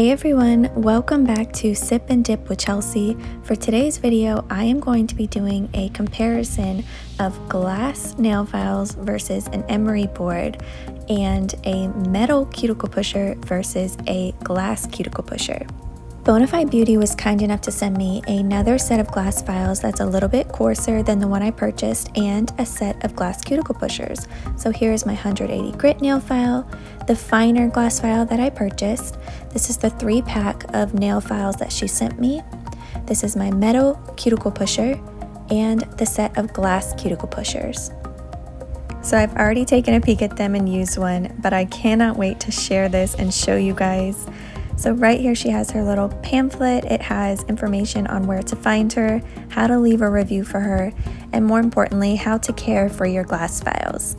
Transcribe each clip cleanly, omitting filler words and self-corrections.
Hey everyone, welcome back to Sip and Dip with Chelsea. For today's video, I am going to be doing a comparison of glass nail files versus an emery board and a metal cuticle pusher versus a glass cuticle pusher. Bona Fide Beauty was kind enough to send me another set of glass files that's a little bit coarser than the one I purchased and a set of glass cuticle pushers. So here's my 180 grit nail file, the finer glass file that I purchased. This is the 3-pack of nail files that she sent me. This is my metal cuticle pusher and the set of glass cuticle pushers. So I've already taken a peek at them and used one, but I cannot wait to share this and show you guys. So right here she has her little pamphlet. It has information on where to find her, how to leave a review for her, and more importantly, how to care for your glass files.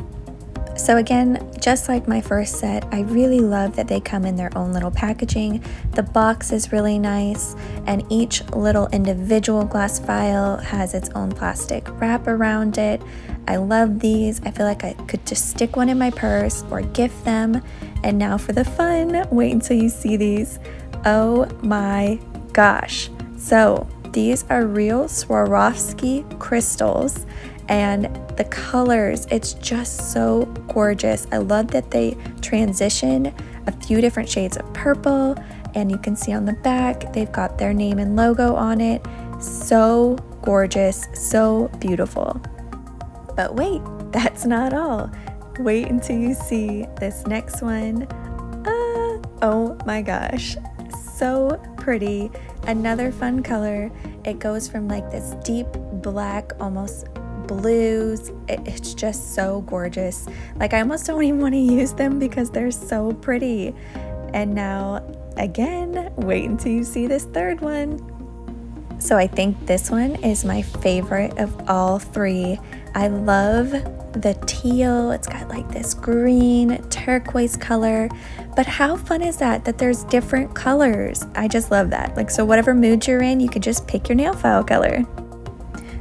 So again, just like my first set, I really love that they come in their own little packaging. The box is really nice, and each little individual glass file has its own plastic wrap around it. I love these. I feel like I could just stick one in my purse or gift them. And now for the fun, wait until you see these. Oh my gosh. So these are real Swarovski crystals, and the colors, it's just so gorgeous. I love that they transition a few different shades of purple, and you can see on the back they've got their name and logo on it. So gorgeous, so beautiful. But wait, that's not all. Wait until you see this next one. Oh my gosh, so pretty. Another fun color. It goes from like this deep black, almost blues. It's just so gorgeous. Like, I almost don't even want to use them because they're so pretty. And now again, wait until you see this third one. So I think this one is my favorite of all three. I love the teal. It's got like this green turquoise color, but how fun is that there's different colors? I just love that. Like, so whatever mood you're in, you could just pick your nail file color.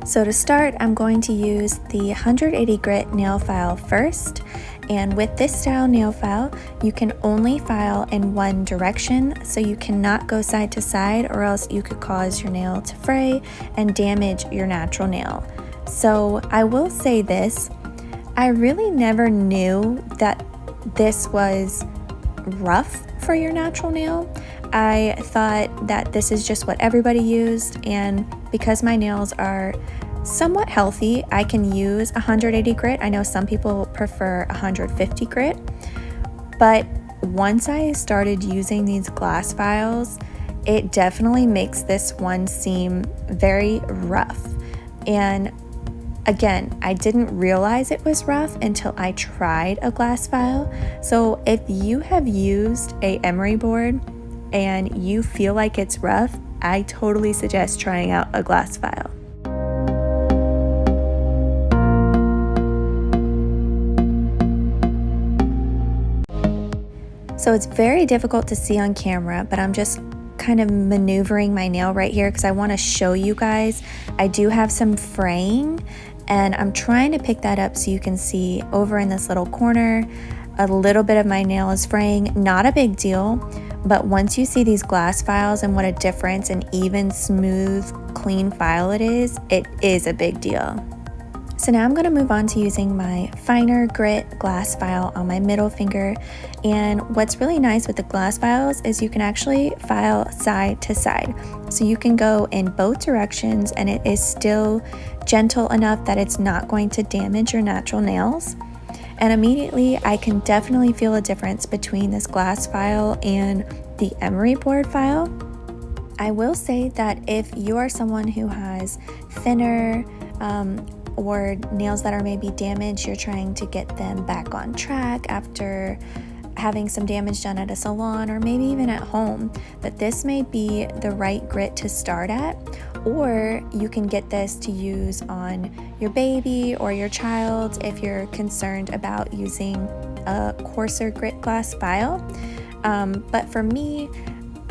So to start, I'm going to use the 180 grit nail file first. And with this style nail file, you can only file in one direction, so you cannot go side to side, or else you could cause your nail to fray and damage your natural nail. So I will say this, I really never knew that this was rough for your natural nail. I thought that this is just what everybody used, and because my nails are somewhat healthy, I can use 180 grit. I know some people prefer 150 grit, but once I started using these glass files, it definitely makes this one seem very rough. And again, I didn't realize it was rough until I tried a glass file. So if you have used a emery board and you feel like it's rough, I totally suggest trying out a glass file. So it's very difficult to see on camera, but I'm just kind of maneuvering my nail right here because I want to show you guys. I do have some fraying, and I'm trying to pick that up so you can see over in this little corner, a little bit of my nail is fraying. Not a big deal, but once you see these glass files and what a difference an even, smooth, clean file it is a big deal. So now I'm going to move on to using my finer grit glass file on my middle finger. And what's really nice with the glass files is you can actually file side to side. So you can go in both directions, and it is still gentle enough that it's not going to damage your natural nails. And immediately I can definitely feel a difference between this glass file and the emery board file. I will say that if you are someone who has thinner, or nails that are maybe damaged, you're trying to get them back on track after having some damage done at a salon or maybe even at home, that this may be the right grit to start at. Or you can get this to use on your baby or your child if you're concerned about using a coarser grit glass file. But for me,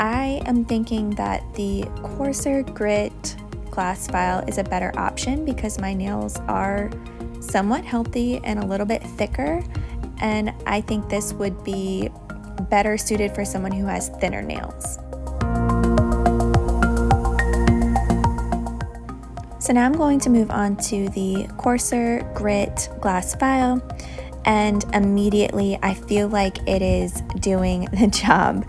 I am thinking that the coarser grit glass file is a better option because my nails are somewhat healthy and a little bit thicker, and I think this would be better suited for someone who has thinner nails. So now I'm going to move on to the coarser grit glass file, and immediately I feel like it is doing the job.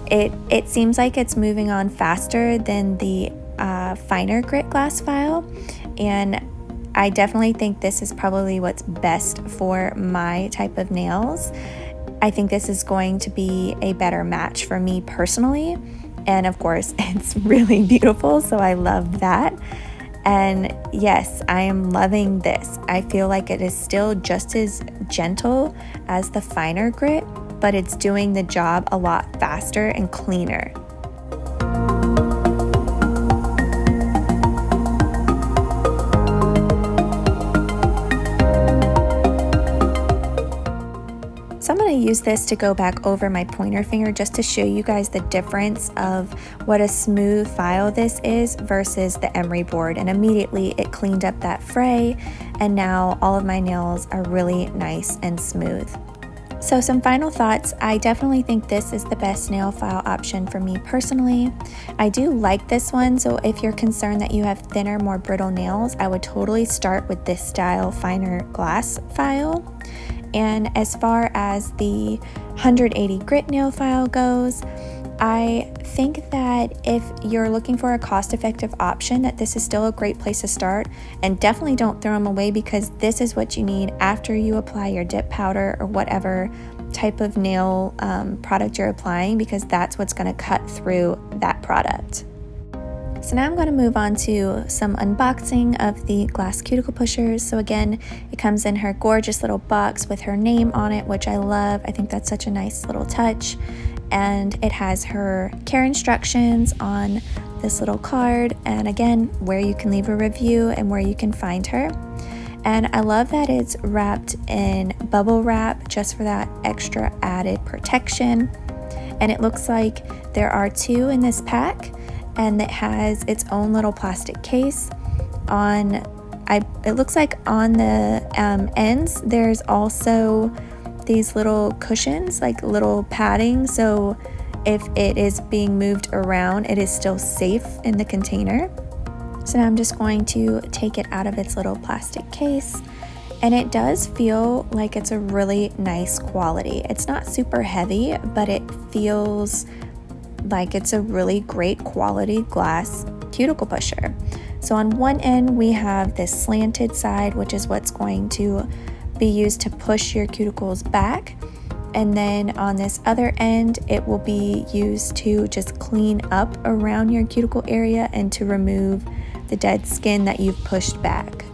It seems like it's moving on faster than the finer grit glass file, and I definitely think this is probably what's best for my type of nails. I think this is going to be a better match for me personally, and of course it's really beautiful, so I love that. And yes, I am loving this. I feel like it is still just as gentle as the finer grit, but it's doing the job a lot faster and cleaner. So I'm going to use this to go back over my pointer finger just to show you guys the difference of what a smooth file this is versus the Emery board, and immediately it cleaned up that fray, and now all of my nails are really nice and smooth. So some final thoughts. I definitely think this is the best nail file option for me personally. I do like this one, so if you're concerned that you have thinner, more brittle nails, I would totally start with this style finer glass file. And as far as the 180 grit nail file goes, I think that if you're looking for a cost-effective option, that this is still a great place to start, and definitely don't throw them away, because this is what you need after you apply your dip powder or whatever type of nail product you're applying, because that's what's going to cut through that product. So now I'm going to move on to some unboxing of the glass cuticle pushers. So again, it comes in her gorgeous little box with her name on it, which I love. I think that's such a nice little touch. And it has her care instructions on this little card, and again, where you can leave a review and where you can find her. And I love that it's wrapped in bubble wrap just for that extra added protection. And it looks like there are 2 in this pack, and it has its own little plastic case. It looks like on the ends there's also these little cushions, like little padding, so if it is being moved around, it is still safe in the container. So now I'm just going to take it out of its little plastic case, and it does feel like it's a really nice quality. It's not super heavy, but it feels like it's a really great quality glass cuticle pusher. So on one end we have this slanted side, which is what's going to be used to push your cuticles back, and then on this other end it will be used to just clean up around your cuticle area and to remove the dead skin that you've pushed back.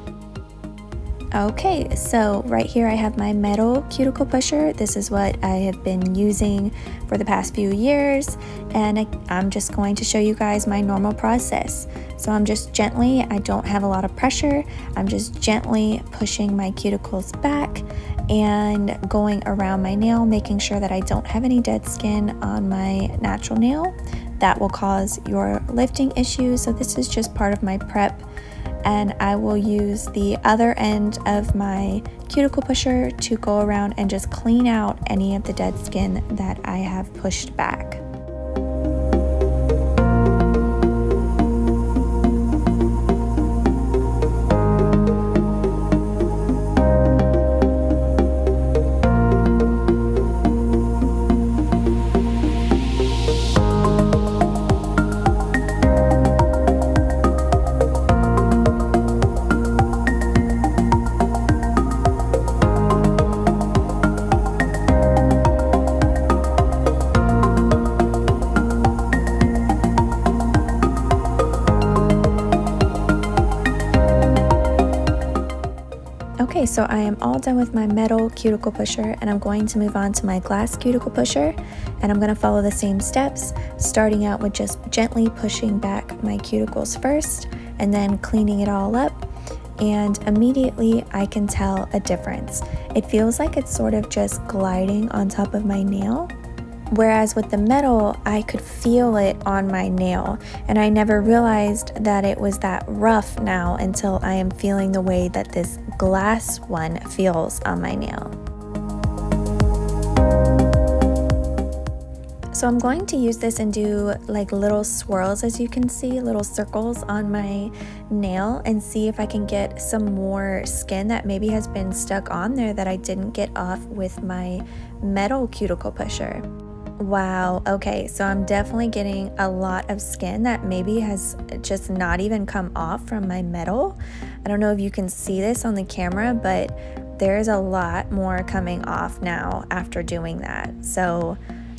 Okay, so right here I have my metal cuticle pusher. This is what I have been using for the past few years, and I'm just going to show you guys my normal process. So I'm just gently, I don't have a lot of pressure, I'm just gently pushing my cuticles back and going around my nail, making sure that I don't have any dead skin on my natural nail. That will cause your lifting issues, so this is just part of my prep. And I will use the other end of my cuticle pusher to go around and just clean out any of the dead skin that I have pushed back. Okay, so I am all done with my metal cuticle pusher, and I'm going to move on to my glass cuticle pusher, and I'm going to follow the same steps, starting out with just gently pushing back my cuticles first and then cleaning it all up, and immediately I can tell a difference. It feels like it's sort of just gliding on top of my nail, whereas with the metal I could feel it on my nail, and I never realized that it was that rough now until I am feeling the way that this glass one feels on my nail. So I'm going to use this and do like little swirls, as you can see, little circles on my nail, and see if I can get some more skin that maybe has been stuck on there that I didn't get off with my metal cuticle pusher. Wow, okay, so I'm definitely getting a lot of skin that maybe has just not even come off from my metal. I don't know if you can see this on the camera, but there's a lot more coming off now after doing that. So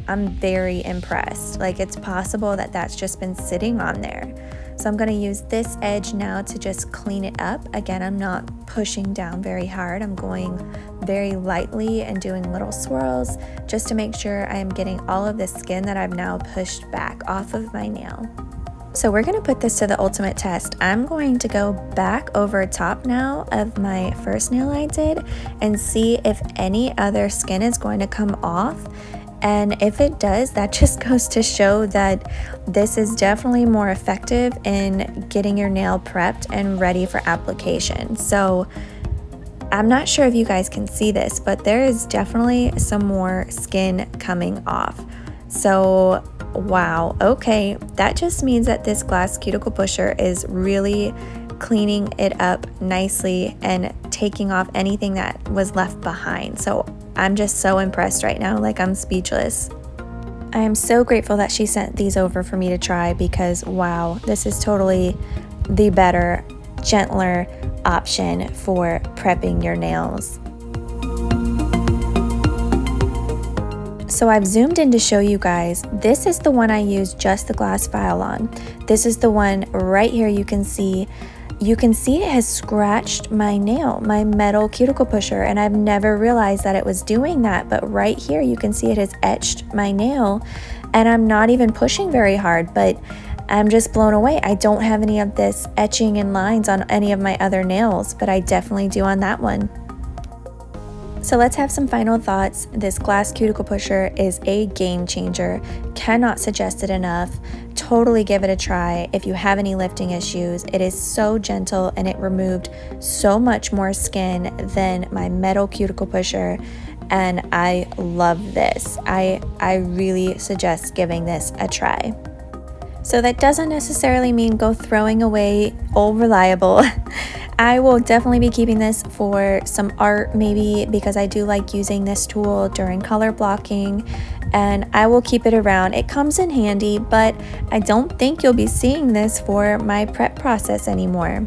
I'm very impressed. Like, it's possible that that's just been sitting on there. So I'm going to use this edge now to just clean it up. Again, I'm not pushing down very hard. I'm going very lightly and doing little swirls just to make sure I am getting all of the skin that I've now pushed back off of my nail. So we're going to put this to the ultimate test. I'm going to go back over top now of my first nail I did and see if any other skin is going to come off. And if it does, that just goes to show that this is definitely more effective in getting your nail prepped and ready for application. So I'm not sure if you guys can see this, but there is definitely some more skin coming off. So wow, okay, that just means that this glass cuticle pusher is really cleaning it up nicely and taking off anything that was left behind. So I'm just so impressed right now, like I'm speechless. I am so grateful that she sent these over for me to try, because wow, this is totally the better, gentler option for prepping your nails. So I've zoomed in to show you guys, this is the one I used just the glass file on. This is the one right here. You can see it has scratched my nail, my metal cuticle pusher, and I've never realized that it was doing that, but right here you can see it has etched my nail, and I'm not even pushing very hard, but I'm just blown away. I don't have any of this etching and lines on any of my other nails, but I definitely do on that one. So let's have some final thoughts. This glass cuticle pusher is a game changer. Cannot suggest it enough. Totally give it a try if you have any lifting issues. It is so gentle and it removed so much more skin than my metal cuticle pusher, and I love this. I really suggest giving this a try. So that doesn't necessarily mean go throwing away Old Reliable. I will definitely be keeping this for some art, maybe, because I do like using this tool during color blocking, and I will keep it around. It comes in handy, but I don't think you'll be seeing this for my prep process anymore.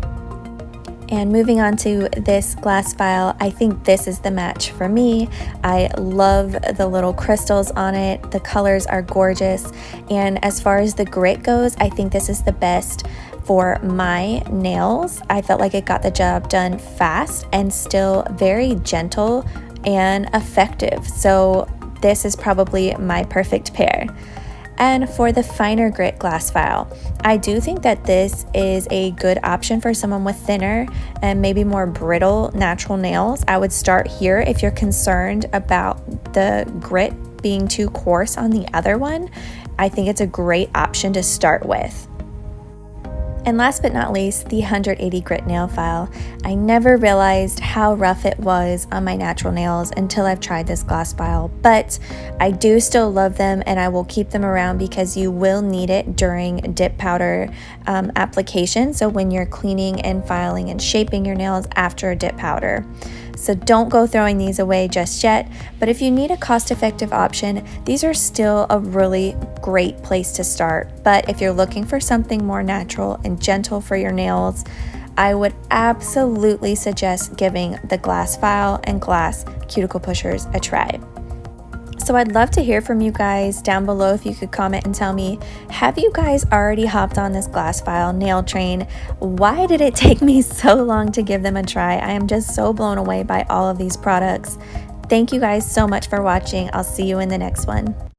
And moving on to this glass file, I think this is the match for me. I love the little crystals on it. The colors are gorgeous. And as far as the grit goes, I think this is the best for my nails. I felt like it got the job done fast and still very gentle and effective. So this is probably my perfect pair. And for the finer grit glass file, I do think that this is a good option for someone with thinner and maybe more brittle natural nails. I would start here if you're concerned about the grit being too coarse on the other one. I think it's a great option to start with. And last but not least, the 180 grit nail file. I never realized how rough it was on my natural nails until I've tried this glass file, but I do still love them and I will keep them around because you will need it during dip powder application. So when you're cleaning and filing and shaping your nails after a dip powder. So don't go throwing these away just yet, but if you need a cost-effective option, these are still a really great place to start. But if you're looking for something more natural and gentle for your nails, I would absolutely suggest giving the glass file and glass cuticle pushers a try. So I'd love to hear from you guys down below. If you could comment and tell me, have you guys already hopped on this glass file nail train? Why did it take me so long to give them a try? I am just so blown away by all of these products. Thank you guys so much for watching. I'll see you in the next one.